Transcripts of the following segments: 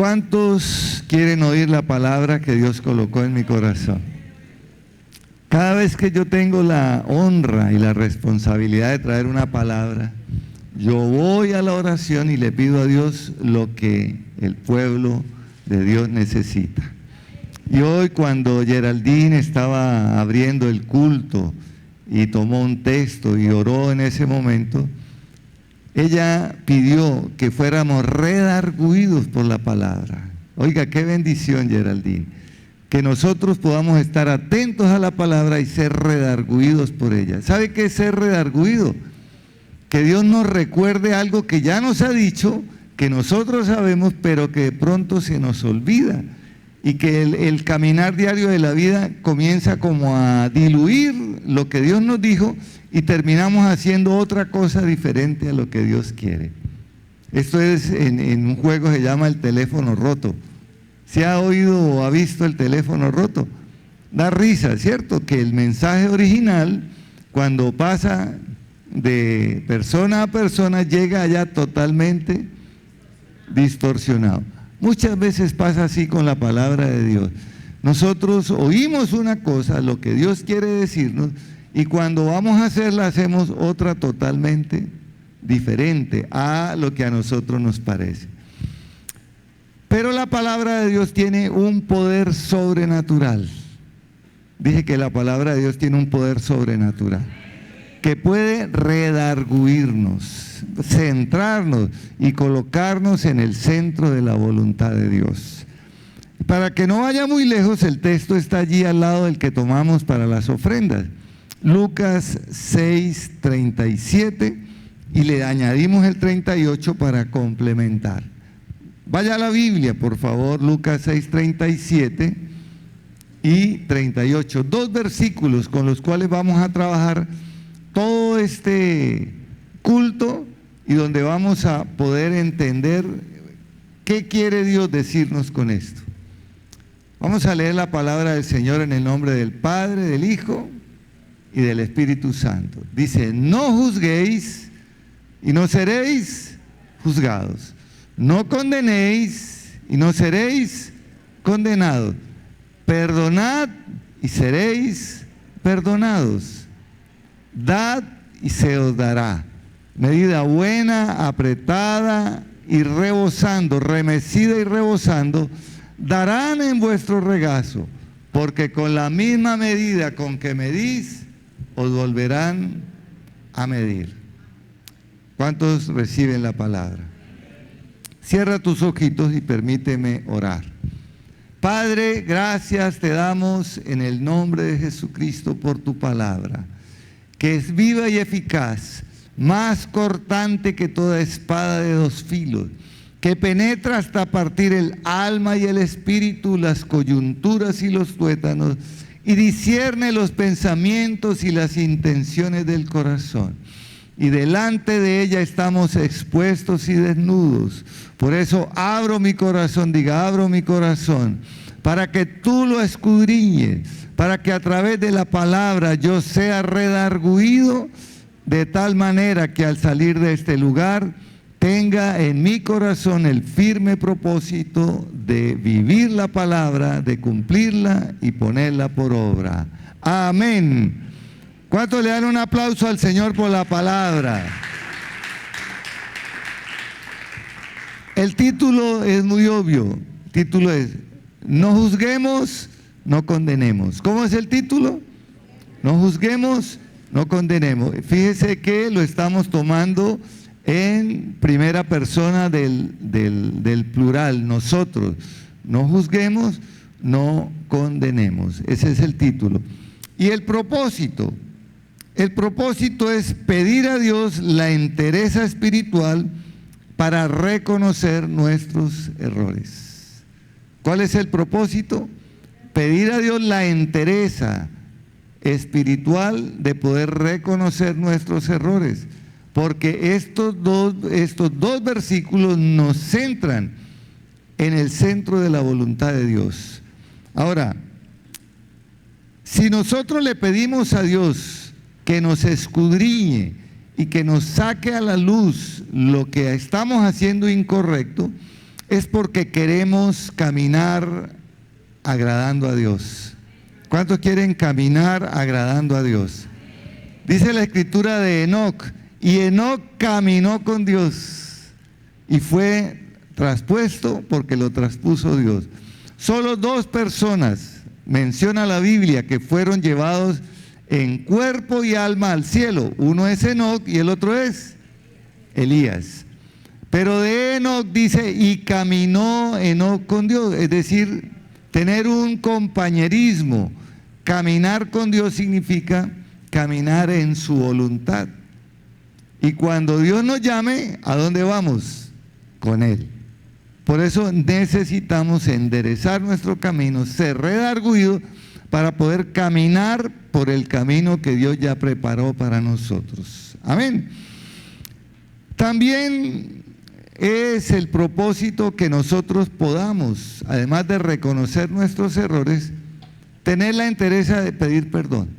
¿Cuántos quieren oír la palabra que Dios colocó en mi corazón? Cada vez que yo tengo la honra y la responsabilidad de traer una palabra, yo voy a la oración y le pido a Dios lo que el pueblo de Dios necesita. Y hoy, cuando Geraldine estaba abriendo el culto y tomó un texto y oró en ese momento, ella pidió que fuéramos redargüidos por la palabra. Oiga, qué bendición, Geraldine, que nosotros podamos estar atentos a la palabra y ser redargüidos por ella. ¿Sabe qué es ser redargüido? Que Dios nos recuerde algo que ya nos ha dicho, que nosotros sabemos, pero que de pronto se nos olvida. Y que el caminar diario de la vida comienza como a diluir lo que Dios nos dijo y terminamos haciendo otra cosa diferente a lo que Dios quiere. Esto es en un juego que se llama el teléfono roto. ¿Se ha oído o ha visto el teléfono roto? Da risa, ¿cierto? Que el mensaje original, cuando pasa de persona a persona, llega allá totalmente distorsionado. Muchas veces pasa así con la palabra de Dios. Nosotros oímos una cosa, lo que Dios quiere decirnos, y cuando vamos a hacerla hacemos otra totalmente diferente a lo que a nosotros nos parece. Pero la palabra de Dios tiene un poder sobrenatural. Dije que la palabra de Dios tiene un poder sobrenatural que puede redarguirnos, centrarnos y colocarnos en el centro de la voluntad de Dios. Para que no vaya muy lejos, el texto está allí al lado del que tomamos para las ofrendas. Lucas 6:37, y le añadimos el 38 para complementar. Vaya a la Biblia, por favor, Lucas 6:37 y 38. Dos versículos con los cuales vamos a trabajar todo este culto y donde vamos a poder entender qué quiere Dios decirnos con esto. Vamos a leer la palabra del Señor en el nombre del Padre, del Hijo y del Espíritu Santo. Dice: no juzguéis y no seréis juzgados. No condenéis y no seréis condenados. Perdonad y seréis perdonados. Dad y se os dará. Medida buena, apretada y rebosando, remecida y rebosando, darán en vuestro regazo, porque con la misma medida con que medís, os volverán a medir. ¿Cuántos reciben la palabra? Cierra tus ojitos y permíteme orar. Padre, gracias te damos en el nombre de Jesucristo por tu palabra, que es viva y eficaz, más cortante que toda espada de dos filos, que penetra hasta partir el alma y el espíritu, las coyunturas y los tuétanos, y discierne los pensamientos y las intenciones del corazón. Y delante de ella estamos expuestos y desnudos. Por eso abro mi corazón, diga, abro mi corazón, para que tú lo escudriñes, para que a través de la palabra yo sea redarguido, de tal manera que al salir de este lugar tenga en mi corazón el firme propósito de vivir la palabra, de cumplirla y ponerla por obra. Amén. ¿Cuántos le dan un aplauso al Señor por la palabra? El título es muy obvio. El título es: no juzguemos, no condenemos. ¿Cómo es el título? No juzguemos, no condenemos. Fíjese que lo estamos tomando en primera persona del plural, nosotros. No juzguemos, no condenemos. Ese es el título. Y el propósito es pedir a Dios la entereza espiritual para reconocer nuestros errores. ¿Cuál es el propósito? Pedir a Dios la entereza espiritual de poder reconocer nuestros errores, porque estos dos versículos nos centran en el centro de la voluntad de Dios. Ahora, si nosotros le pedimos a Dios que nos escudriñe y que nos saque a la luz lo que estamos haciendo incorrecto, es porque queremos caminar agradando a Dios. ¿Cuántos quieren caminar agradando a Dios? Dice la escritura de Enoc, y Enoc caminó con Dios y fue traspuesto porque lo traspuso Dios. Solo 2 personas menciona la Biblia que fueron llevados en cuerpo y alma al cielo. Uno es Enoc y el otro es Elías. Pero de Enoc dice, y caminó Enoc con Dios, es decir, tener un compañerismo. Caminar con Dios significa caminar en su voluntad. Y cuando Dios nos llame, ¿a dónde vamos? Con Él. Por eso necesitamos enderezar nuestro camino, ser redarguidos para poder caminar por el camino que Dios ya preparó para nosotros. Amén. También es el propósito que nosotros podamos, además de reconocer nuestros errores, tener la entereza de pedir perdón.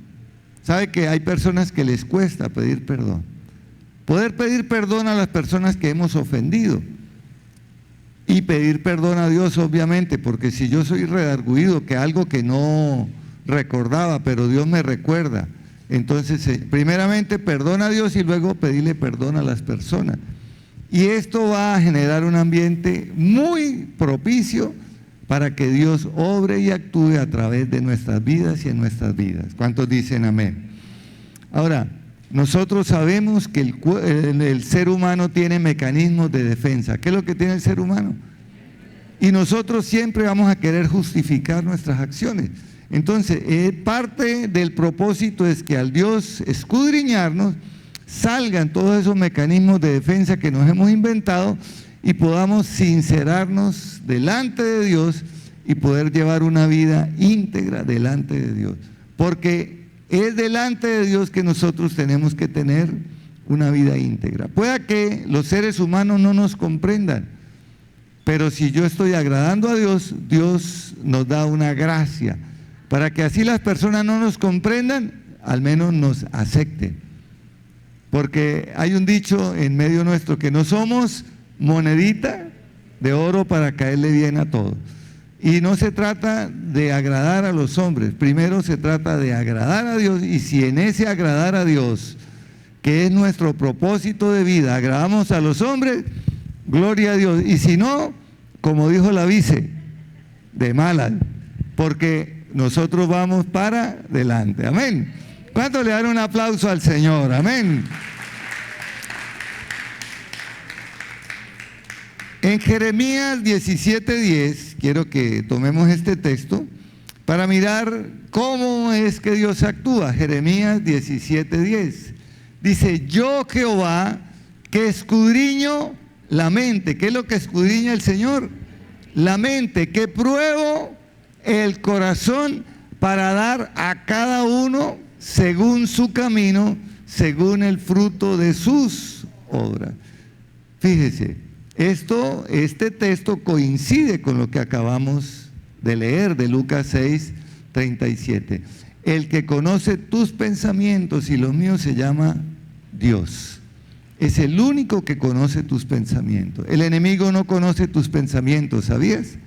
¿Sabe que hay personas que les cuesta pedir perdón? Poder pedir perdón a las personas que hemos ofendido. Y pedir perdón a Dios, obviamente, porque si yo soy redarguido, que algo que no recordaba, pero Dios me recuerda, entonces primeramente perdona a Dios y luego pedirle perdón a las personas. Y esto va a generar un ambiente muy propicio para que Dios obre y actúe a través de nuestras vidas y en nuestras vidas. ¿Cuántos dicen amén? Ahora, nosotros sabemos que el ser humano tiene mecanismos de defensa. ¿Qué es lo que tiene el ser humano? Y nosotros siempre vamos a querer justificar nuestras acciones. Entonces, parte del propósito es que al Dios escudriñarnos, salgan todos esos mecanismos de defensa que nos hemos inventado y podamos sincerarnos delante de Dios y poder llevar una vida íntegra delante de Dios. Porque es delante de Dios que nosotros tenemos que tener una vida íntegra. Pueda que los seres humanos no nos comprendan, pero si yo estoy agradando a Dios, Dios nos da una gracia para que así las personas no nos comprendan, al menos nos acepten. Porque hay un dicho en medio nuestro que no somos monedita de oro para caerle bien a todos. Y no se trata de agradar a los hombres, primero se trata de agradar a Dios, y si en ese agradar a Dios, que es nuestro propósito de vida, agradamos a los hombres, gloria a Dios. Y si no, como dijo la vice, de malas, porque nosotros vamos para delante. Amén. ¿Cuántos le dan un aplauso al Señor? Amén. En Jeremías 17:10, quiero que tomemos este texto para mirar cómo es que Dios actúa. Jeremías 17:10. Dice, yo Jehová, que escudriño la mente. ¿Qué es lo que escudriña el Señor? La mente, que pruebo el corazón para dar a cada uno según su camino, según el fruto de sus obras. Fíjese, este texto coincide con lo que acabamos de leer de Lucas 6:37. El que conoce tus pensamientos y los míos se llama Dios. Es el único que conoce tus pensamientos. El enemigo no conoce tus pensamientos, ¿sabías?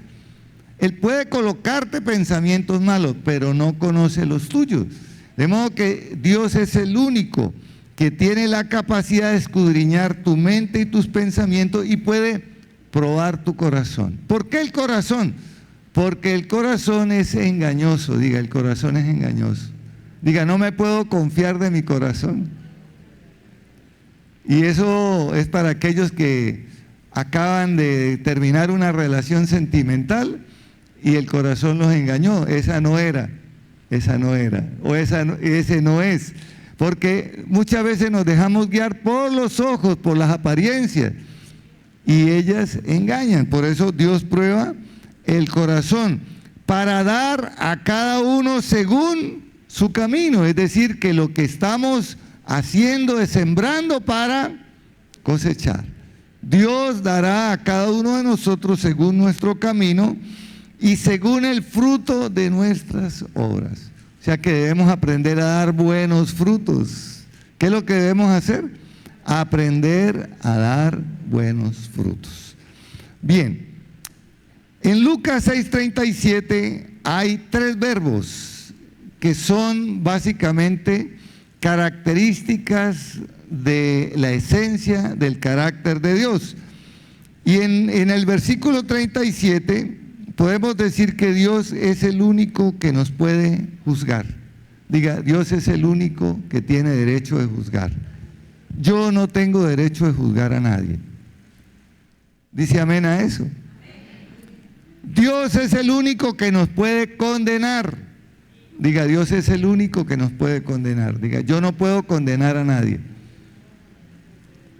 Él puede colocarte pensamientos malos, pero no conoce los tuyos. De modo que Dios es el único que tiene la capacidad de escudriñar tu mente y tus pensamientos y puede probar tu corazón. ¿Por qué el corazón? Porque el corazón es engañoso. Diga, el corazón es engañoso. Diga, no me puedo confiar de mi corazón. Y eso es para aquellos que acaban de terminar una relación sentimental y el corazón los engañó. Esa no era, o ese no es. Porque muchas veces nos dejamos guiar por los ojos, por las apariencias, y ellas engañan. Por eso Dios prueba el corazón para dar a cada uno según su camino. Es decir, que lo que estamos haciendo es sembrando para cosechar. Dios dará a cada uno de nosotros según nuestro camino y según el fruto de nuestras obras. O sea que debemos aprender a dar buenos frutos. ¿Qué es lo que debemos hacer? Aprender a dar buenos frutos. Bien, En Lucas 6:37 hay 3 verbos que son básicamente características de la esencia del carácter de Dios. Y en el versículo 37 podemos decir que Dios es el único que nos puede juzgar. Diga, Dios es el único que tiene derecho de juzgar. Yo no tengo derecho de juzgar a nadie. ¿Dice amén a eso? Dios es el único que nos puede condenar. Diga, Dios es el único que nos puede condenar. Diga, yo no puedo condenar a nadie.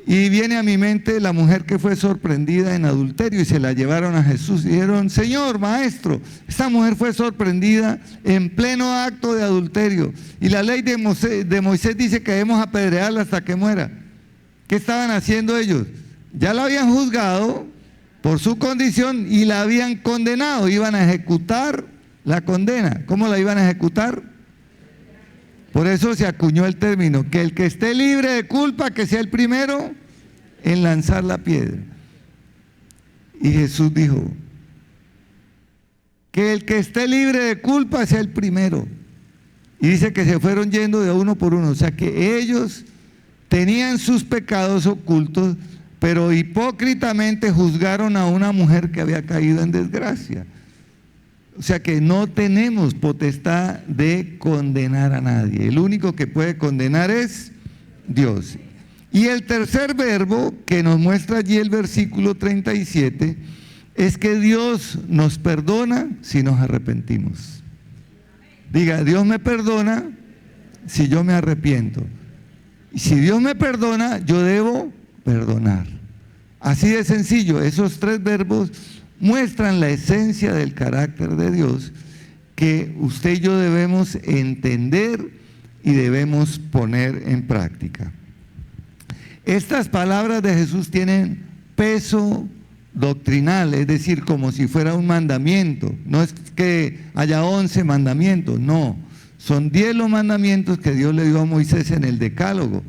Y viene a mi mente la mujer que fue sorprendida en adulterio y se la llevaron a Jesús y dijeron, Señor, Maestro, esta mujer fue sorprendida en pleno acto de adulterio y la ley de Moisés dice que debemos apedrearla hasta que muera. ¿Qué estaban haciendo ellos? Ya la habían juzgado por su condición y la habían condenado, iban a ejecutar la condena. ¿Cómo la iban a ejecutar? Por eso se acuñó el término, que el que esté libre de culpa, que sea el primero en lanzar la piedra. Y Jesús dijo, que el que esté libre de culpa sea el primero. Y dice que se fueron yendo de uno por uno, o sea que ellos tenían sus pecados ocultos, pero hipócritamente juzgaron a una mujer que había caído en desgracia. O sea que no tenemos potestad de condenar a nadie. El único que puede condenar es Dios. Y el tercer verbo que nos muestra allí el versículo 37 es que Dios nos perdona si nos arrepentimos. Diga, Dios me perdona si yo me arrepiento. Y si Dios me perdona, yo debo perdonar. Así de sencillo, esos 3 verbos muestran la esencia del carácter de Dios que usted y yo debemos entender y debemos poner en práctica. Estas palabras de Jesús tienen peso doctrinal, es decir, como si fuera un mandamiento. No es que haya 11 mandamientos, no. Son 10 los mandamientos que Dios le dio a Moisés en el Decálogo.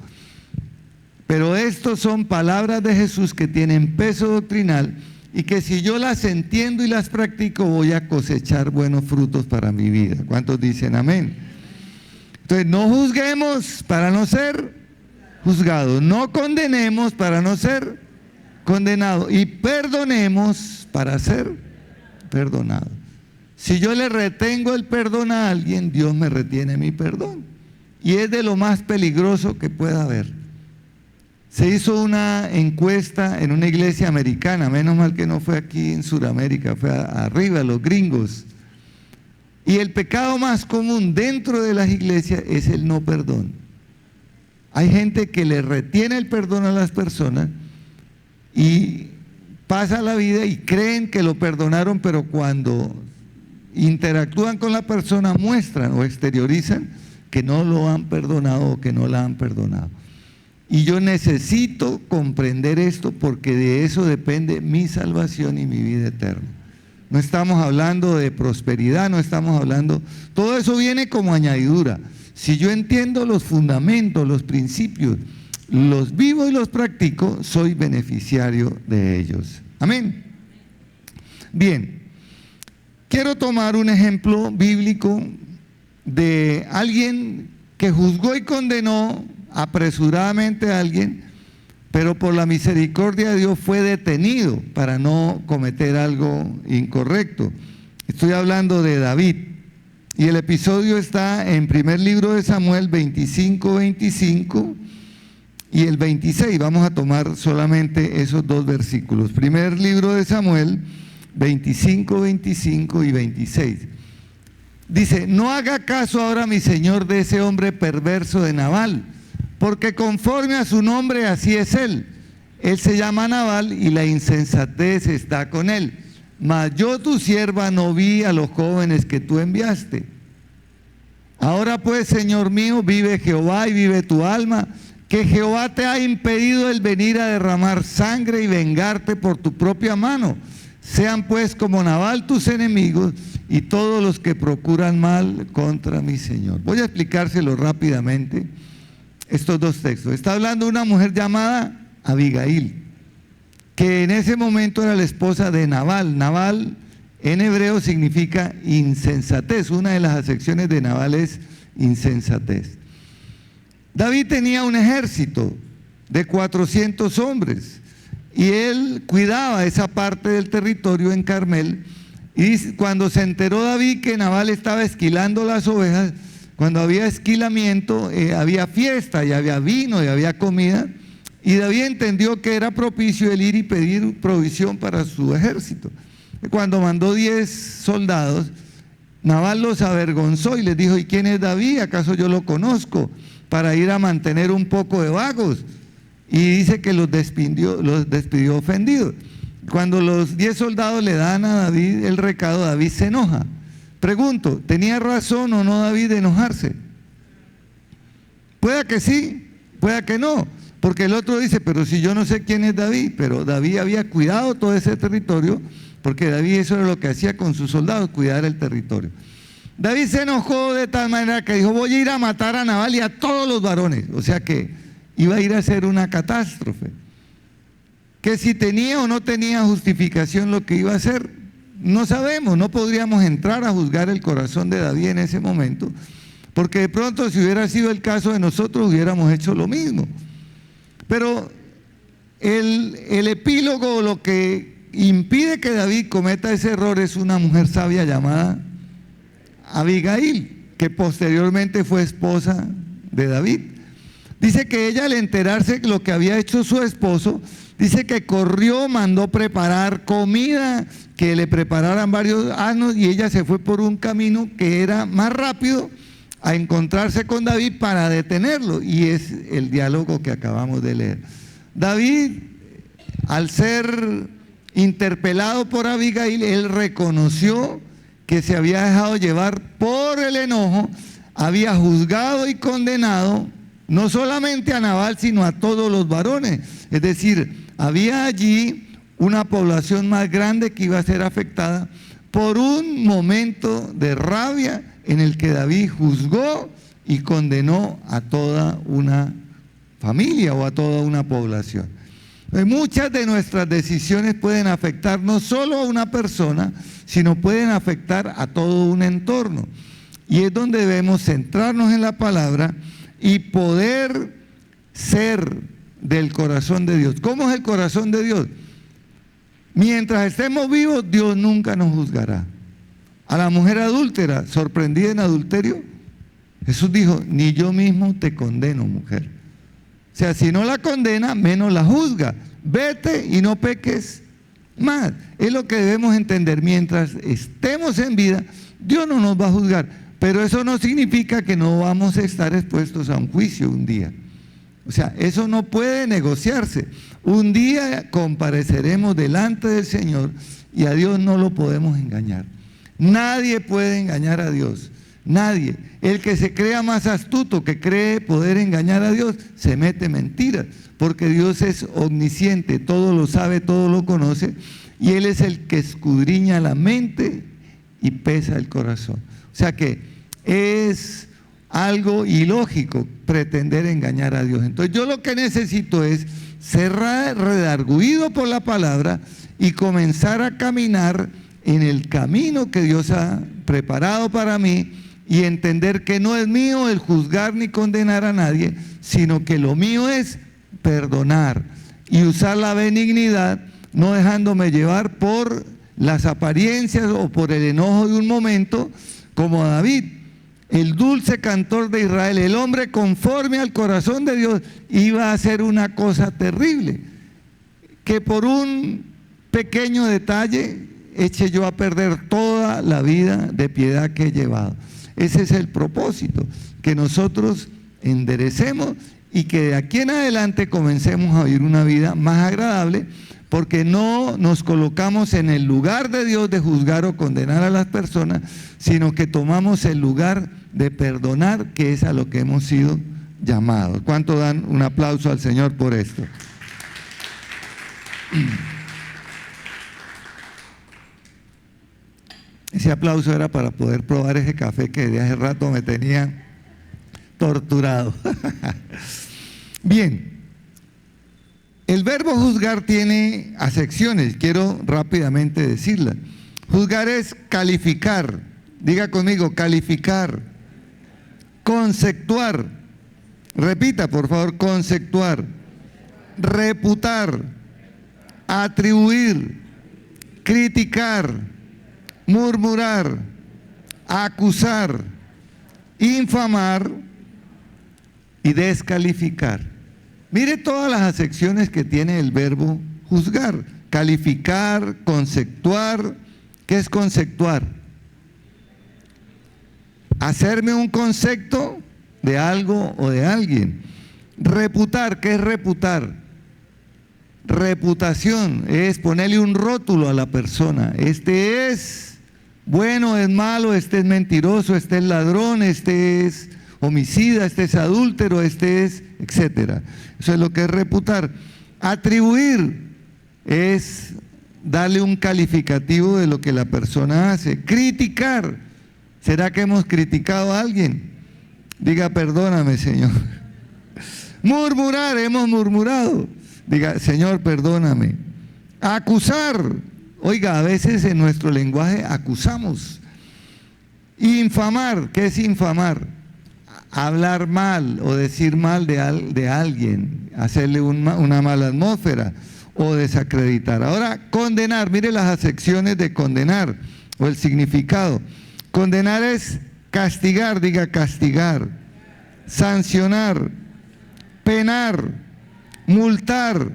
Pero estos son palabras de Jesús que tienen peso doctrinal y que si yo las entiendo y las practico voy a cosechar buenos frutos para mi vida. ¿Cuántos dicen amén? Entonces no juzguemos para no ser juzgados, no condenemos para no ser condenados y perdonemos para ser perdonados. Si yo le retengo el perdón a alguien, Dios me retiene mi perdón y es de lo más peligroso que pueda haber. Se hizo una encuesta en una iglesia americana, menos mal que no fue aquí en Sudamérica, fue arriba, los gringos. Y el pecado más común dentro de las iglesias es el no perdón. Hay gente que le retiene el perdón a las personas y pasa la vida y creen que lo perdonaron, pero cuando interactúan con la persona muestran o exteriorizan que no lo han perdonado o que no la han perdonado. Y yo necesito comprender esto porque de eso depende mi salvación y mi vida eterna. No estamos hablando de prosperidad, no estamos hablando, todo eso viene como añadidura. Si yo entiendo los fundamentos, los principios, los vivo y los practico, soy beneficiario de ellos. Amén. Bien, quiero tomar un ejemplo bíblico de alguien que juzgó y condenó apresuradamente a alguien, pero por la misericordia de Dios fue detenido para no cometer algo incorrecto. Estoy hablando de David y el episodio está en primer libro de Samuel 25:25 y el 26. Vamos a tomar solamente esos 2 versículos. Primer libro de Samuel 25:25 y 26. Dice, no haga caso ahora mi señor de ese hombre perverso de Nabal, porque conforme a su nombre así es él. Él se llama Nabal y la insensatez está con él. Mas yo tu sierva no vi a los jóvenes que tú enviaste. Ahora pues, Señor mío, vive Jehová y vive tu alma, que Jehová te ha impedido el venir a derramar sangre y vengarte por tu propia mano. Sean pues como Nabal tus enemigos y todos los que procuran mal contra mi Señor. Voy a explicárselo rápidamente. Estos 2 textos. Está hablando de una mujer llamada Abigail, que en ese momento era la esposa de Nabal. Nabal en hebreo significa insensatez. Una de las acepciones de Nabal es insensatez. David tenía un ejército de 400 hombres y él cuidaba esa parte del territorio en Carmel. Y cuando se enteró David que Nabal estaba esquilando las ovejas, cuando había esquilamiento, había fiesta y había vino y había comida, y David entendió que era propicio el ir y pedir provisión para su ejército. Cuando mandó 10 soldados, Nabal los avergonzó y les dijo: ¿y quién es David? ¿Acaso yo lo conozco? Para ir a mantener un poco de vagos. Y dice que los despidió ofendidos. Cuando los 10 soldados le dan a David el recado, David se enoja. Pregunto, ¿tenía razón o no David de enojarse? Pueda que sí, pueda que no, porque el otro dice: pero si yo no sé quién es David. Pero David había cuidado todo ese territorio, porque David eso era lo que hacía con sus soldados, cuidar el territorio. David se enojó de tal manera que dijo: voy a ir a matar a Nabal y a todos los varones. O sea que iba a ir a hacer una catástrofe. Que si tenía o no tenía justificación lo que iba a hacer, no sabemos, no podríamos entrar a juzgar el corazón de David en ese momento, porque de pronto, si hubiera sido el caso de nosotros, hubiéramos hecho lo mismo. Pero el epílogo, lo que impide que David cometa ese error, es una mujer sabia llamada Abigail, que posteriormente fue esposa de David. Dice que ella, al enterarse de lo que había hecho su esposo, dice que corrió, mandó preparar comida, que le prepararan varios asnos, y ella se fue por un camino que era más rápido a encontrarse con David para detenerlo. Y es el diálogo que acabamos de leer. David, al ser interpelado por Abigail, él reconoció que se había dejado llevar por el enojo, había juzgado y condenado no solamente a Nabal, sino a todos los varones. Es decir, había allí una población más grande que iba a ser afectada por un momento de rabia en el que David juzgó y condenó a toda una familia o a toda una población. Muchas de nuestras decisiones pueden afectar no solo a una persona, sino pueden afectar a todo un entorno. Y es donde debemos centrarnos en la palabra y poder ser del corazón de Dios. ¿Cómo es el corazón de Dios? Mientras estemos vivos, Dios nunca nos juzgará. A la mujer adúltera, sorprendida en adulterio, Jesús dijo: ni yo mismo te condeno, mujer. O sea, si no la condena, menos la juzga. Vete y no peques más. Es lo que debemos entender. Mientras estemos en vida, Dios no nos va a juzgar. Pero eso no significa que no vamos a estar expuestos a un juicio un día. O sea, eso no puede negociarse. Un día compareceremos delante del Señor y a Dios no lo podemos engañar. Nadie puede engañar a Dios. Nadie. El que se crea más astuto, que cree poder engañar a Dios, se mete mentiras, porque Dios es omnisciente, todo lo sabe, todo lo conoce, y Él es el que escudriña la mente y pesa el corazón. O sea que es algo ilógico pretender engañar a Dios. Entonces yo lo que necesito es ser redarguido por la palabra y comenzar a caminar en el camino que Dios ha preparado para mí, y entender que no es mío el juzgar ni condenar a nadie, sino que lo mío es perdonar y usar la benignidad, no dejándome llevar por las apariencias o por el enojo de un momento, como David, el dulce cantor de Israel, el hombre conforme al corazón de Dios, iba a hacer una cosa terrible, que por un pequeño detalle eche yo a perder toda la vida de piedad que he llevado. Ese es el propósito, que nosotros enderecemos y que de aquí en adelante comencemos a vivir una vida más agradable, porque no nos colocamos en el lugar de Dios de juzgar o condenar a las personas, sino que tomamos el lugar de perdonar, que es a lo que hemos sido llamados. ¿Cuánto dan un aplauso al Señor por esto? Ese aplauso era para poder probar ese café que de hace rato me tenía torturado. Bien, el verbo juzgar tiene acepciones, quiero rápidamente decirlas. Juzgar es calificar. Diga conmigo, calificar. Conceptuar. Repita, por favor, conceptuar. Reputar. Atribuir. Criticar. Murmurar. Acusar. Infamar y descalificar. Mire todas las acepciones que tiene el verbo juzgar. Calificar, conceptuar. ¿Qué es conceptuar? Hacerme un concepto de algo o de alguien. Reputar, ¿qué es reputar? Reputación es ponerle un rótulo a la persona. Este es bueno, es malo, este es mentiroso, este es ladrón, este es homicida, este es adúltero, este es, etcétera. Eso es lo que es reputar. Atribuir es darle un calificativo de lo que la persona hace. Criticar. ¿Será que hemos criticado a alguien? Diga, perdóname, Señor. Murmurar, hemos murmurado. Diga, Señor, perdóname. Acusar. Oiga, a veces en nuestro lenguaje acusamos. Infamar, ¿qué es infamar? Hablar mal o decir mal de alguien, hacerle una mala atmósfera o desacreditar. Ahora, condenar, mire las acepciones de condenar o el significado. Condenar es castigar, diga castigar, sancionar, penar, multar,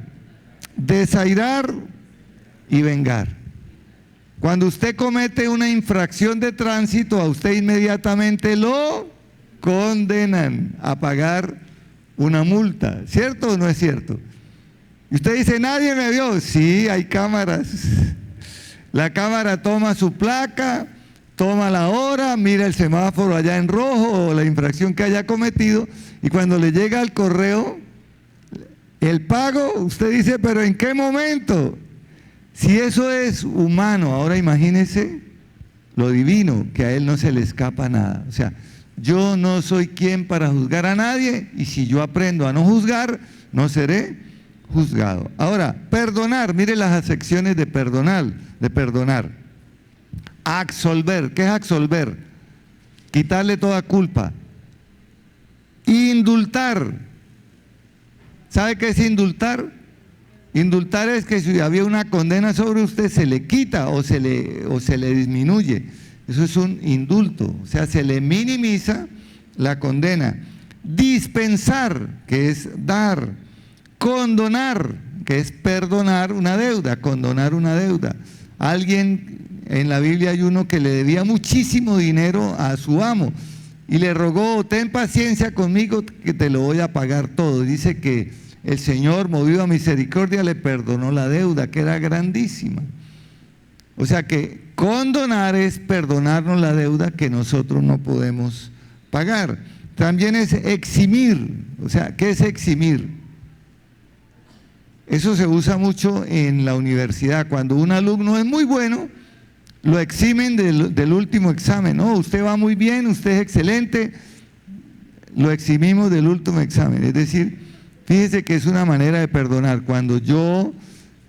desairar y vengar. Cuando usted comete una infracción de tránsito, a usted inmediatamente lo condenan a pagar una multa, ¿cierto o no es cierto? Y usted dice, nadie me vio. Sí, hay cámaras. La cámara toma su placa, toma la hora, mira el semáforo allá en rojo o la infracción que haya cometido, y cuando le llega al correo el pago, usted dice, pero ¿en qué momento? Si eso es humano, ahora imagínese lo divino, que a él no se le escapa nada. O sea, yo no soy quien para juzgar a nadie, y si yo aprendo a no juzgar, no seré juzgado. Ahora, perdonar, mire las acepciones de perdonar. Absolver, ¿qué es absolver? Quitarle toda culpa. Indultar, ¿sabe qué es indultar? Indultar es que si había una condena sobre usted, se le quita o se le disminuye. Eso es un indulto, o sea, se le minimiza la condena. Dispensar, que es dar. Condonar, que es perdonar una deuda, condonar una deuda. Alguien, en la Biblia hay uno que le debía muchísimo dinero a su amo y le rogó, ten paciencia conmigo que te lo voy a pagar todo. Dice que el Señor, movido a misericordia, le perdonó la deuda, que era grandísima. O sea que condonar es perdonarnos la deuda que nosotros no podemos pagar. También es eximir. O sea, ¿qué es eximir? Eso se usa mucho en la universidad. Cuando un alumno es muy bueno, lo eximen del último examen. No, usted va muy bien, usted es excelente, lo eximimos del último examen. Es decir, fíjese que es una manera de perdonar. Cuando yo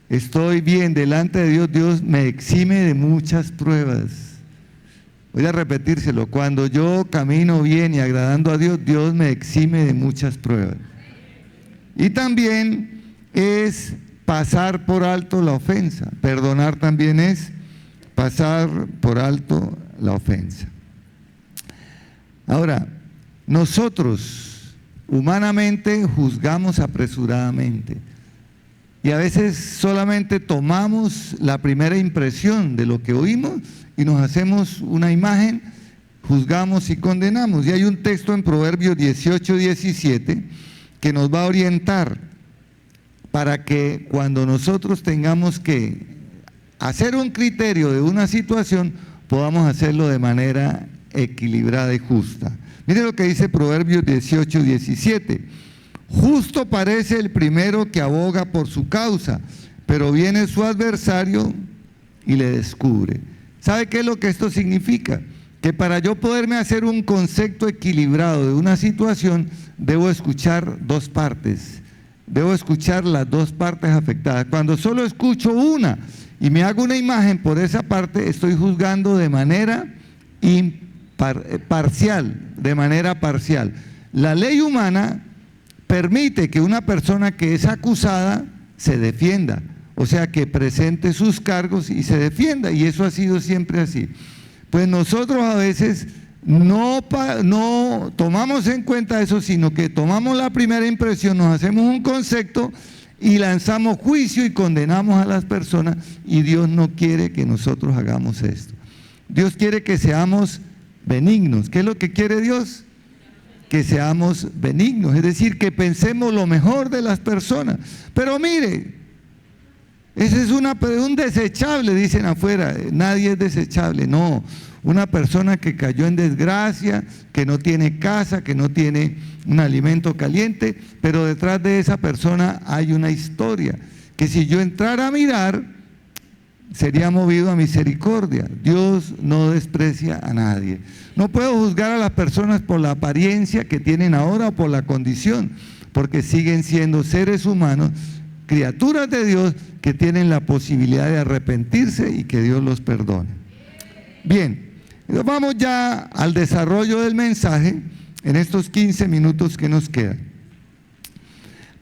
estoy bien delante de Dios, Dios me exime de muchas pruebas. Voy a repetírselo. Cuando yo camino bien y agradando a Dios, Dios me exime de muchas pruebas. Y también es pasar por alto la ofensa. Perdonar también es pasar por alto la ofensa. Ahora, nosotros humanamente juzgamos apresuradamente y a veces solamente tomamos la primera impresión de lo que oímos y nos hacemos una imagen, juzgamos y condenamos. Y hay un texto en Proverbios 18:17 que nos va a orientar para que cuando nosotros tengamos que hacer un criterio de una situación, podamos hacerlo de manera equilibrada y justa. Mire lo que dice Proverbios 18:17. Justo parece el primero que aboga por su causa, pero viene su adversario y le descubre. ¿Sabe qué es lo que esto significa? Que para yo poderme hacer un concepto equilibrado de una situación, debo escuchar dos partes. debo escuchar las dos partes afectadas. Cuando solo escucho una y me hago una imagen por esa parte, estoy juzgando de manera parcial, de manera parcial. La ley humana permite que una persona que es acusada se defienda, o sea, que presente sus cargos y se defienda, y eso ha sido siempre así. Pues nosotros a veces no tomamos en cuenta eso, sino que tomamos la primera impresión, nos hacemos un concepto y lanzamos juicio y condenamos a las personas, y Dios no quiere que nosotros hagamos esto. Dios quiere que seamos benignos. ¿Qué es lo que quiere Dios? Que seamos benignos, es decir, que pensemos lo mejor de las personas. Pero mire, ese es un desechable, dicen afuera. Nadie es desechable, no. Una persona que cayó en desgracia, que no tiene casa, que no tiene un alimento caliente, pero detrás de esa persona hay una historia, que si yo entrara a mirar, sería movido a misericordia. Dios no desprecia a nadie. No puedo juzgar a las personas por la apariencia que tienen ahora o por la condición, porque siguen siendo seres humanos, criaturas de Dios, que tienen la posibilidad de arrepentirse y que Dios los perdone. Bien, vamos ya al desarrollo del mensaje en estos 15 minutos que nos quedan.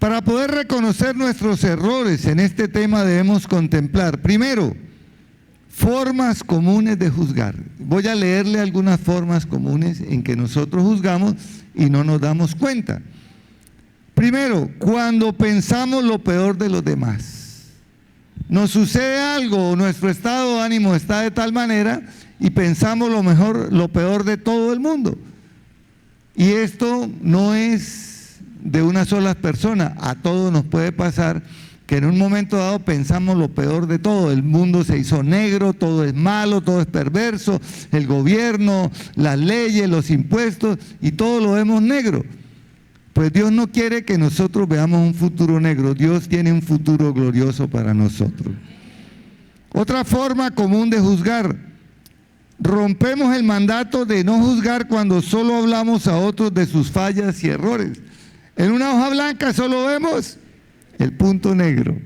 Para poder reconocer nuestros errores en este tema debemos contemplar, primero, formas comunes de juzgar. Voy a leerle algunas formas comunes en que nosotros juzgamos y no nos damos cuenta. Primero, cuando pensamos lo peor de los demás. Nos sucede algo, nuestro estado de ánimo está de tal manera y pensamos lo peor de todo el mundo. Y esto no es de una sola persona, a todos nos puede pasar que en un momento dado pensamos lo peor de todo. El mundo se hizo negro, todo es malo, todo es perverso, el gobierno, las leyes, los impuestos, y todo lo vemos negro. Pues Dios no quiere que nosotros veamos un futuro negro. Dios tiene un futuro glorioso para nosotros. Otra forma común de juzgar: rompemos el mandato de no juzgar cuando solo hablamos a otros de sus fallas y errores. En una hoja blanca solo vemos el punto negro,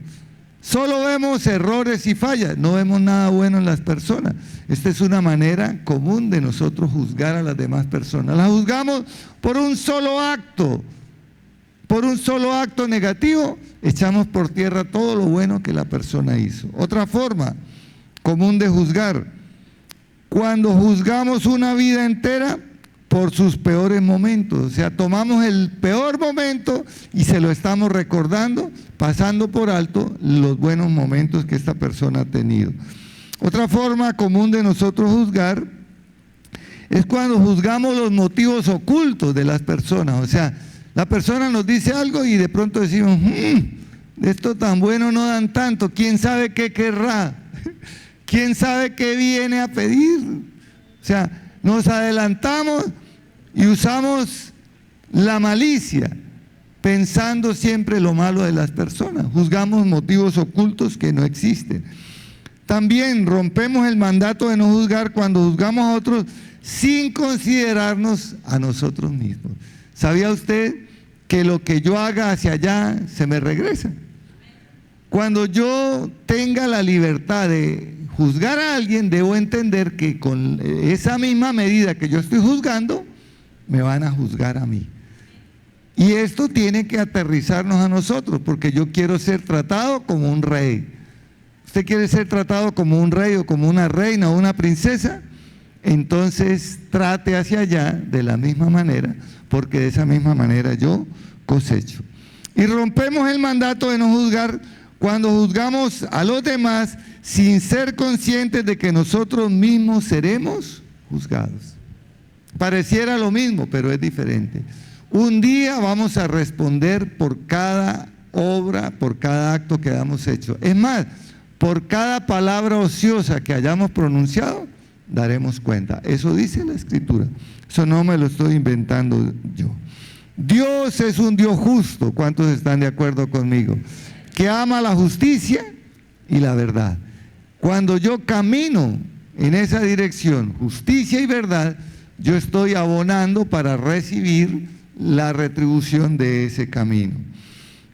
solo vemos errores y fallas, no vemos nada bueno en las personas. Esta es una manera común de nosotros juzgar a las demás personas. Las juzgamos por un solo acto negativo, echamos por tierra todo lo bueno que la persona hizo. Otra forma común de juzgar: cuando juzgamos una vida entera por sus peores momentos, o sea, tomamos el peor momento y se lo estamos recordando, pasando por alto los buenos momentos que esta persona ha tenido. Otra forma común de nosotros juzgar es cuando juzgamos los motivos ocultos de las personas, o sea, la persona nos dice algo y de pronto decimos, esto tan bueno no dan tanto, ¿quién sabe qué querrá? ¿Quién sabe qué viene a pedir? O sea, nos adelantamos y usamos la malicia, pensando siempre lo malo de las personas. Juzgamos motivos ocultos que no existen. También rompemos el mandato de no juzgar cuando juzgamos a otros sin considerarnos a nosotros mismos. ¿Sabía usted que lo que yo haga hacia allá se me regresa? Cuando yo tenga la libertad de juzgar a alguien, debo entender que con esa misma medida que yo estoy juzgando, me van a juzgar a mí. Y esto tiene que aterrizarnos a nosotros, porque yo quiero ser tratado como un rey. ¿Usted quiere ser tratado como un rey o como una reina o una princesa? Entonces trate hacia allá de la misma manera, porque de esa misma manera yo cosecho. Y rompemos el mandato de no juzgar cuando juzgamos a los demás sin ser conscientes de que nosotros mismos seremos juzgados. Pareciera lo mismo, pero es diferente. Un día vamos a responder por cada obra, por cada acto que hayamos hecho. Es más, por cada palabra ociosa que hayamos pronunciado, daremos cuenta. Eso dice la Escritura. Eso no me lo estoy inventando yo. Dios es un Dios justo. ¿Cuántos están de acuerdo conmigo? Que ama la justicia y la verdad. Cuando yo camino en esa dirección, justicia y verdad, yo estoy abonando para recibir la retribución de ese camino.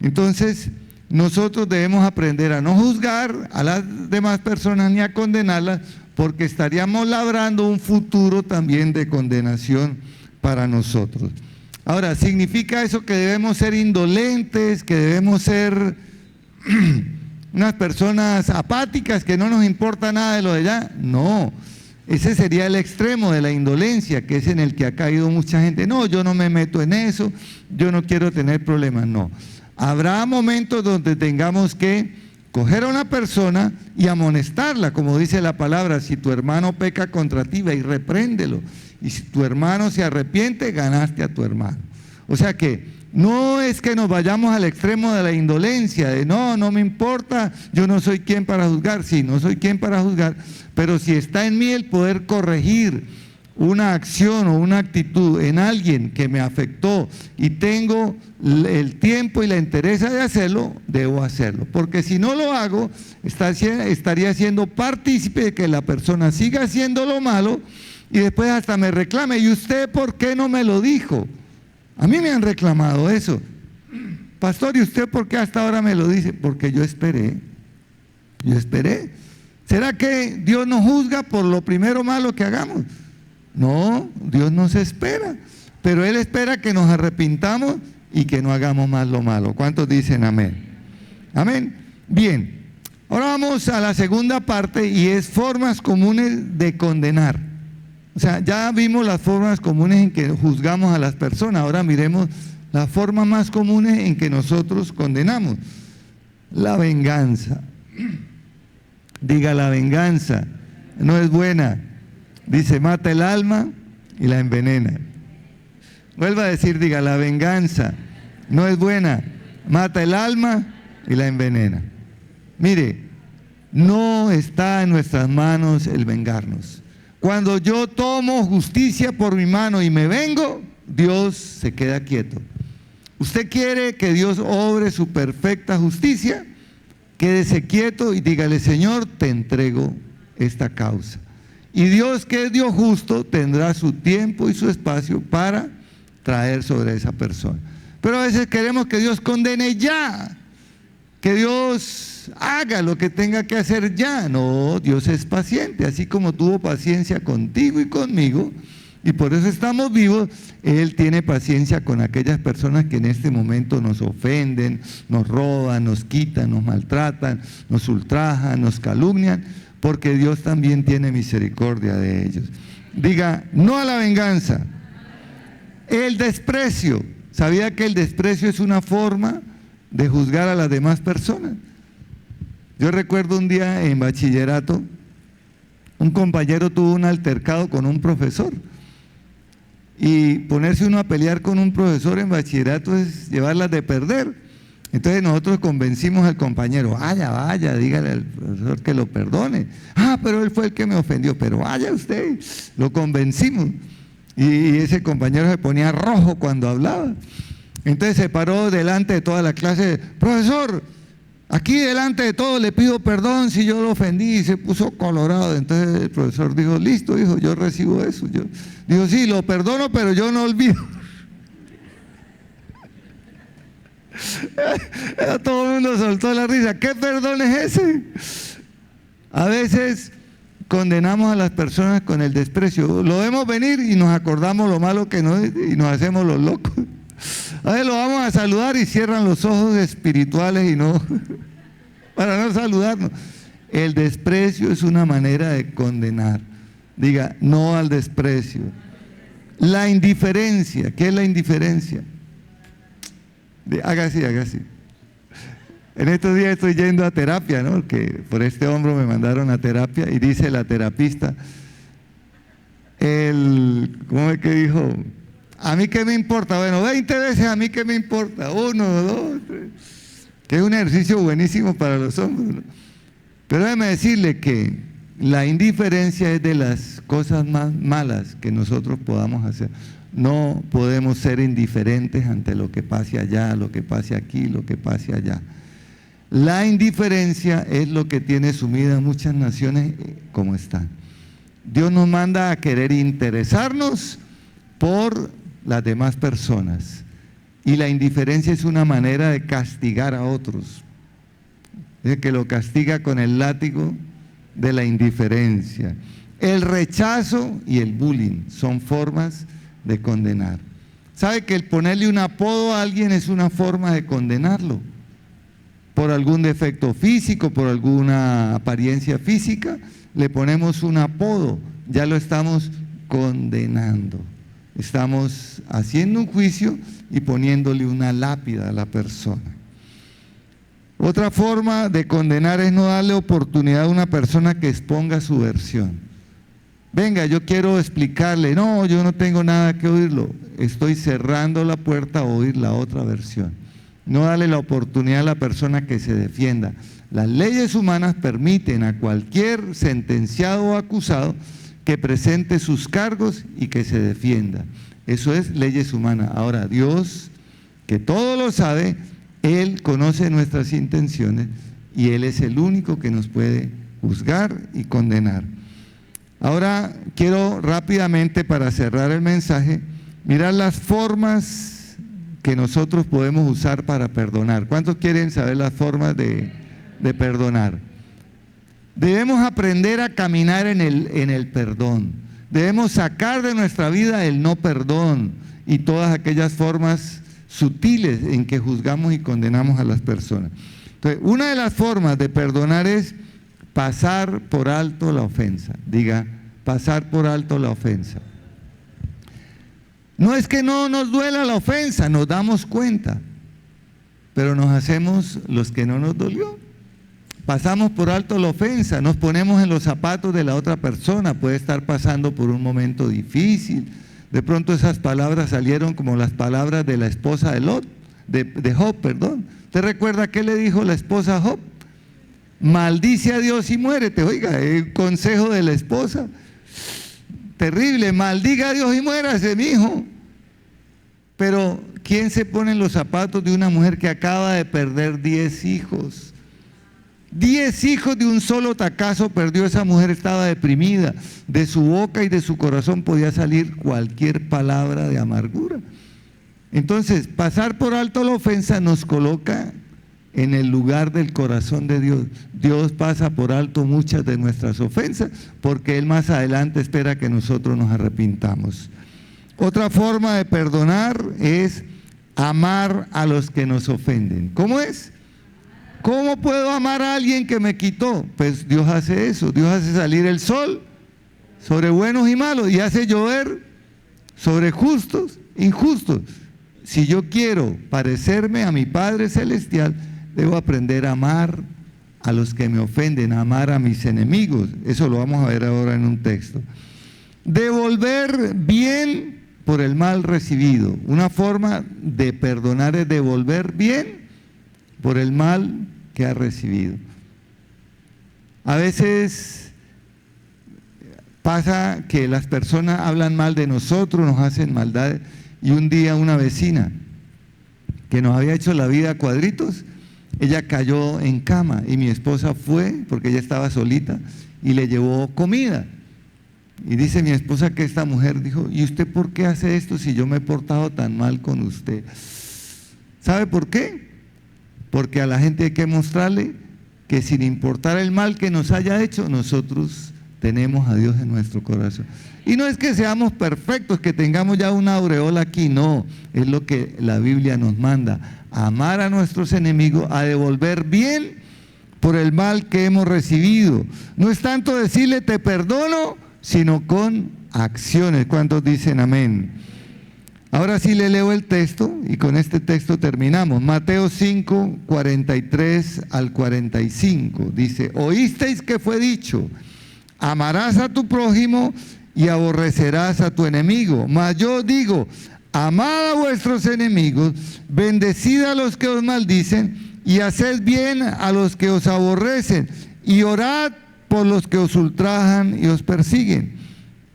Entonces, nosotros debemos aprender a no juzgar a las demás personas ni a condenarlas, porque estaríamos labrando un futuro también de condenación para nosotros. Ahora, ¿significa eso que debemos ser indolentes, que debemos ser unas personas apáticas, que no nos importa nada de lo de allá? No, ese sería el extremo de la indolencia, que es en el que ha caído mucha gente. No, yo no me meto en eso, yo no quiero tener problemas. No, habrá momentos donde tengamos que coger a una persona y amonestarla, como dice la palabra: si tu hermano peca contra ti, ve y repréndelo. Y si tu hermano se arrepiente, ganaste a tu hermano. O sea que no es que nos vayamos al extremo de la indolencia, de no me importa, yo no soy quien para juzgar. Sí, no soy quien para juzgar, pero si está en mí el poder corregir una acción o una actitud en alguien que me afectó y tengo el tiempo y la entereza de hacerlo, debo hacerlo. Porque si no lo hago, estaría siendo partícipe de que la persona siga haciendo lo malo y después hasta me reclame: ¿y usted por qué no me lo dijo? A mí me han reclamado eso. Pastor, ¿y usted por qué hasta ahora me lo dice? Porque yo esperé. ¿Será que Dios nos juzga por lo primero malo que hagamos? No, Dios nos espera, pero Él espera que nos arrepintamos y que no hagamos más lo malo. ¿Cuántos dicen amén? Amén. Bien, ahora vamos a la segunda parte, y es formas comunes de condenar. O sea, ya vimos las formas comunes en que juzgamos a las personas. Ahora miremos las formas más comunes en que nosotros condenamos. La venganza. Diga: la venganza no es buena. Dice: mata el alma y la envenena. Vuelva a decir, diga: la venganza no es buena, mata el alma y la envenena. Mire, no está en nuestras manos el vengarnos. Cuando yo tomo justicia por mi mano y me vengo, Dios se queda quieto. ¿Usted quiere que Dios obre su perfecta justicia? Quédese quieto y dígale: Señor, te entrego esta causa. Y Dios, que es Dios justo, tendrá su tiempo y su espacio para traer sobre esa persona. Pero a veces queremos que Dios condene ya, que Dios haga lo que tenga que hacer ya. No, Dios es paciente, así como tuvo paciencia contigo y conmigo, y por eso estamos vivos. Él tiene paciencia con aquellas personas que en este momento nos ofenden, nos roban, nos quitan, nos maltratan, nos ultrajan, nos calumnian, porque Dios también tiene misericordia de ellos. Diga: no a la venganza. El desprecio. ¿Sabía que el desprecio es una forma de juzgar a las demás personas? Yo recuerdo un día en bachillerato, un compañero tuvo un altercado con un profesor, y ponerse uno a pelear con un profesor en bachillerato es llevarlas de perder. Entonces nosotros convencimos al compañero: vaya, dígale al profesor que lo perdone. Pero él fue el que me ofendió. Pero vaya usted. Lo convencimos. Y ese compañero se ponía rojo cuando hablaba. Entonces se paró delante de toda la clase: profesor, aquí delante de todos le pido perdón si yo lo ofendí. Y se puso colorado. Entonces el profesor dijo: listo, hijo, yo recibo eso. Dijo: sí, lo perdono, pero yo no olvido. Todo el mundo soltó la risa. ¿Qué perdón es ese? A veces condenamos a las personas con el desprecio. Lo vemos venir y nos acordamos lo malo que no es y nos hacemos los locos. A veces lo vamos a saludar y cierran los ojos espirituales y no, para no saludarnos. El desprecio es una manera de condenar. Diga: no al desprecio. La indiferencia. ¿Qué es la indiferencia? Haga así. En estos días estoy yendo a terapia, ¿no? Que por este hombro me mandaron a terapia, y dice la terapista, ¿cómo es que dijo? ¿A mí qué me importa? Bueno, 20 veces a mí qué me importa. 1, 2, 3. Que es un ejercicio buenísimo para los hombres, ¿no? Pero déjeme decirle que la indiferencia es de las cosas más malas que nosotros podamos hacer. No podemos ser indiferentes ante lo que pase allá, lo que pase aquí, lo que pase allá. La indiferencia es lo que tiene sumida a muchas naciones como están. Dios nos manda a querer interesarnos por las demás personas. y la indiferencia es una manera de castigar a otros. Es que lo castiga con el látigo de la indiferencia. El rechazo y el bullying son formas de condenar. ¿Sabe que el ponerle un apodo a alguien es una forma de condenarlo? Por algún defecto físico, por alguna apariencia física, le ponemos un apodo, ya lo estamos condenando. Estamos haciendo un juicio y poniéndole una lápida a la persona. Otra forma de condenar es no darle oportunidad a una persona que exponga su versión. Venga, yo quiero explicarle, no, yo no tengo nada que oírlo, estoy cerrando la puerta a oír la otra versión. No darle la oportunidad a la persona que se defienda. Las leyes humanas permiten a cualquier sentenciado o acusado que presente sus cargos y que se defienda. Eso es leyes humanas. Ahora, Dios, que todo lo sabe, Él conoce nuestras intenciones y Él es el único que nos puede juzgar y condenar. Ahora quiero rápidamente, para cerrar el mensaje, mirar las formas que nosotros podemos usar para perdonar. ¿Cuántos quieren saber las formas de perdonar? Debemos aprender a caminar en el perdón. Debemos sacar de nuestra vida el no perdón y todas aquellas formas sutiles en que juzgamos y condenamos a las personas. Entonces, una de las formas de perdonar es pasar por alto la ofensa. Diga, pasar por alto la ofensa. No es que no nos duela la ofensa, nos damos cuenta, pero nos hacemos los que no nos dolió. Pasamos por alto la ofensa, nos ponemos en los zapatos de la otra persona, puede estar pasando por un momento difícil. De pronto esas palabras salieron como las palabras de la esposa de Job, perdón. ¿Usted recuerda qué le dijo la esposa a Job? Maldice a Dios y muérete. Oiga, el consejo de la esposa. Terrible, maldiga a Dios y muérase, mijo. Pero, ¿quién se pone en los zapatos de una mujer que acaba de perder 10 hijos? 10 hijos de un solo tacazo perdió esa mujer, estaba deprimida. De su boca y de su corazón podía salir cualquier palabra de amargura. Entonces, pasar por alto la ofensa nos coloca en el lugar del corazón de Dios. Dios pasa por alto muchas de nuestras ofensas porque Él más adelante espera que nosotros nos arrepintamos. Otra forma de perdonar es amar a los que nos ofenden. ¿Cómo es? ¿Cómo puedo amar a alguien que me quitó? Pues Dios hace eso. Dios hace salir el sol sobre buenos y malos y hace llover sobre justos e injustos. Si yo quiero parecerme a mi Padre Celestial, debo aprender a amar a los que me ofenden, a amar a mis enemigos. Eso lo vamos a ver ahora en un texto. Devolver bien por el mal recibido. Una forma de perdonar es devolver bien por el mal que ha recibido. A veces pasa que las personas hablan mal de nosotros, nos hacen maldades, y un día una vecina que nos había hecho la vida a cuadritos, ella cayó en cama y mi esposa fue, porque ella estaba solita, y le llevó comida. Y dice mi esposa que esta mujer dijo, ¿y usted por qué hace esto si yo me he portado tan mal con usted? ¿Sabe por qué? Porque a la gente hay que mostrarle que sin importar el mal que nos haya hecho, nosotros tenemos a Dios en nuestro corazón. Y no es que seamos perfectos, que tengamos ya una aureola aquí, no, es lo que la Biblia nos manda, a amar a nuestros enemigos, a devolver bien por el mal que hemos recibido. No es tanto decirle te perdono, sino con acciones. ¿Cuántos dicen amén? Ahora sí le leo el texto y con este texto terminamos. Mateo 5, 43 al 45. Dice, oísteis que fue dicho, amarás a tu prójimo y aborrecerás a tu enemigo. Mas yo digo, amad a vuestros enemigos, bendecid a los que os maldicen y haced bien a los que os aborrecen y orad por los que os ultrajan y os persiguen.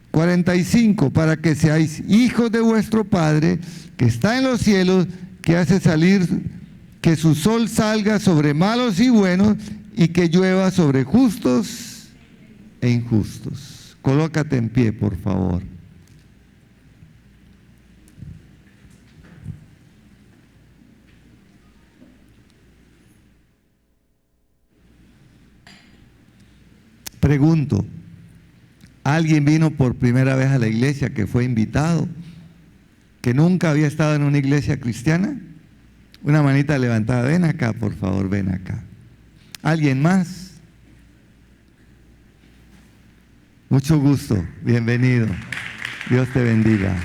45, para que seáis hijos de vuestro Padre que está en los cielos, que hace salir, que su sol salga sobre malos y buenos y que llueva sobre justos e injustos. Colócate en pie, por favor. Pregunto, ¿alguien vino por primera vez a la iglesia que fue invitado, que nunca había estado en una iglesia cristiana? Una manita levantada. Ven acá, por favor, ven acá. ¿Alguien más? Mucho gusto, bienvenido. Dios te bendiga.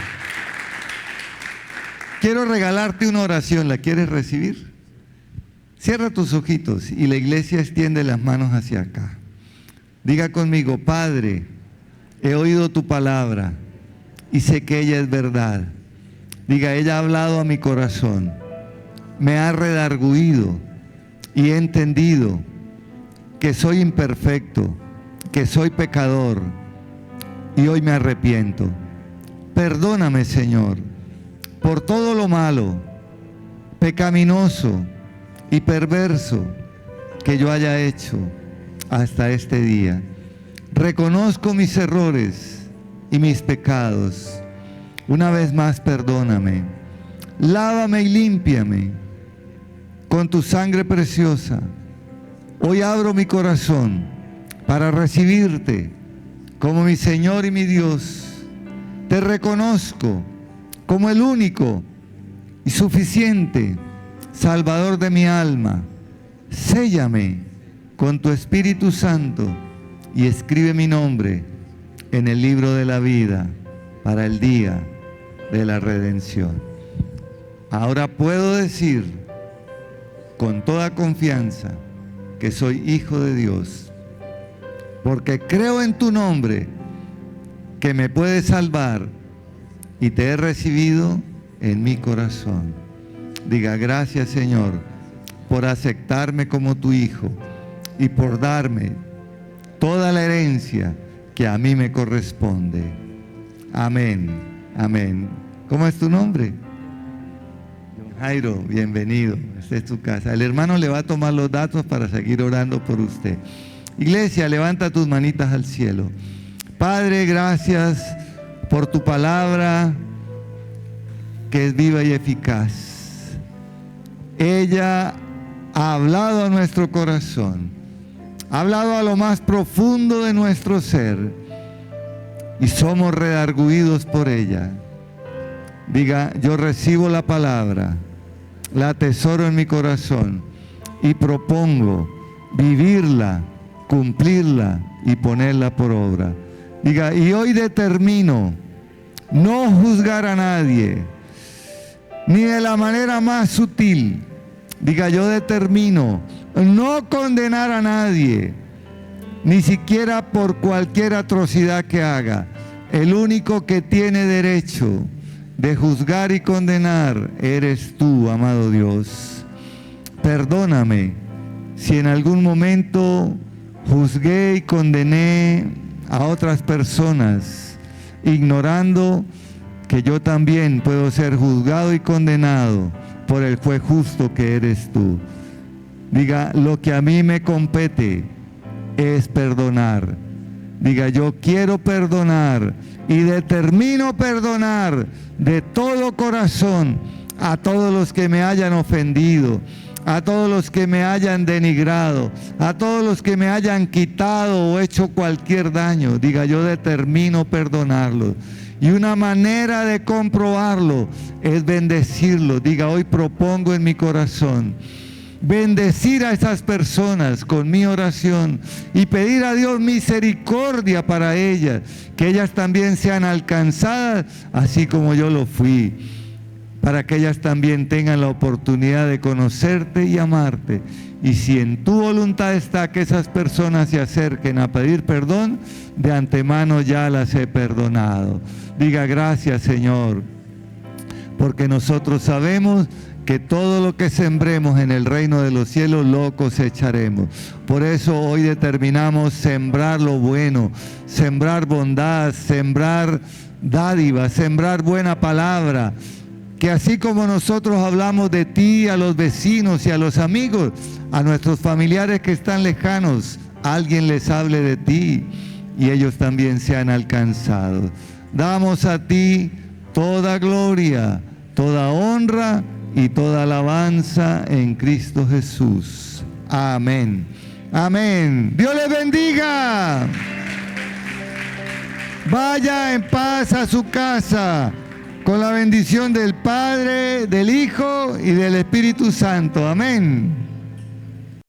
Quiero regalarte una oración, ¿la quieres recibir? Cierra tus ojitos y la iglesia extiende las manos hacia acá. Diga conmigo: Padre, he oído tu palabra y sé que ella es verdad. Diga: ella ha hablado a mi corazón, me ha redarguido y he entendido que soy imperfecto, que soy pecador y hoy me arrepiento. Perdóname, Señor, por todo lo malo, pecaminoso y perverso que yo haya hecho hasta este día. Reconozco mis errores y mis pecados. Una vez más, perdóname. Lávame y límpiame con tu sangre preciosa. Hoy abro mi corazón para recibirte como mi Señor y mi Dios. Te reconozco como el único y suficiente Salvador de mi alma. Séllame con tu Espíritu Santo y escribe mi nombre en el libro de la vida para el día de la redención. Ahora puedo decir con toda confianza que soy hijo de Dios, porque creo en tu nombre que me puedes salvar y te he recibido en mi corazón. Diga: gracias, Señor, por aceptarme como tu hijo y por darme toda la herencia que a mí me corresponde. Amén, amén. ¿Cómo es tu nombre? Don Jairo, bienvenido. Esta es tu casa. El hermano le va a tomar los datos para seguir orando por usted. Iglesia, levanta tus manitas al cielo. Padre, gracias por tu palabra que es viva y eficaz. Ella ha hablado a nuestro corazón, ha hablado a lo más profundo de nuestro ser y somos redarguidos por ella. Diga: yo recibo la palabra, la atesoro en mi corazón y propongo vivirla, cumplirla y ponerla por obra. Diga: y hoy determino no juzgar a nadie, ni de la manera más sutil. Diga: yo determino no condenar a nadie, ni siquiera por cualquier atrocidad que haga. El único que tiene derecho de juzgar y condenar eres tú, amado Dios. Perdóname si en algún momento juzgué y condené a otras personas, ignorando que yo también puedo ser juzgado y condenado por el juez justo que eres tú. Diga: lo que a mí me compete es perdonar. Diga: yo quiero perdonar y determino perdonar de todo corazón a todos los que me hayan ofendido, a todos los que me hayan denigrado, a todos los que me hayan quitado o hecho cualquier daño. Diga: yo determino perdonarlos. Y una manera de comprobarlo es bendecirlo. Diga: hoy propongo en mi corazón bendecir a esas personas con mi oración y pedir a Dios misericordia para ellas, que ellas también sean alcanzadas así como yo lo fui, para que ellas también tengan la oportunidad de conocerte y amarte. Y si en tu voluntad está que esas personas se acerquen a pedir perdón, de antemano ya las he perdonado. Diga: gracias, Señor, porque nosotros sabemos que todo lo que sembremos en el reino de los cielos lo cosecharemos. Por eso hoy determinamos sembrar lo bueno, sembrar bondad, sembrar dádiva, sembrar buena palabra. Que así como nosotros hablamos de ti a los vecinos y a los amigos, a nuestros familiares que están lejanos, alguien les hable de ti y ellos también sean alcanzados. Damos a ti toda gloria, toda honra y toda alabanza en Cristo Jesús. Amén. Amén. Dios les bendiga. Vaya en paz a su casa con la bendición del Padre, del Hijo y del Espíritu Santo. Amén.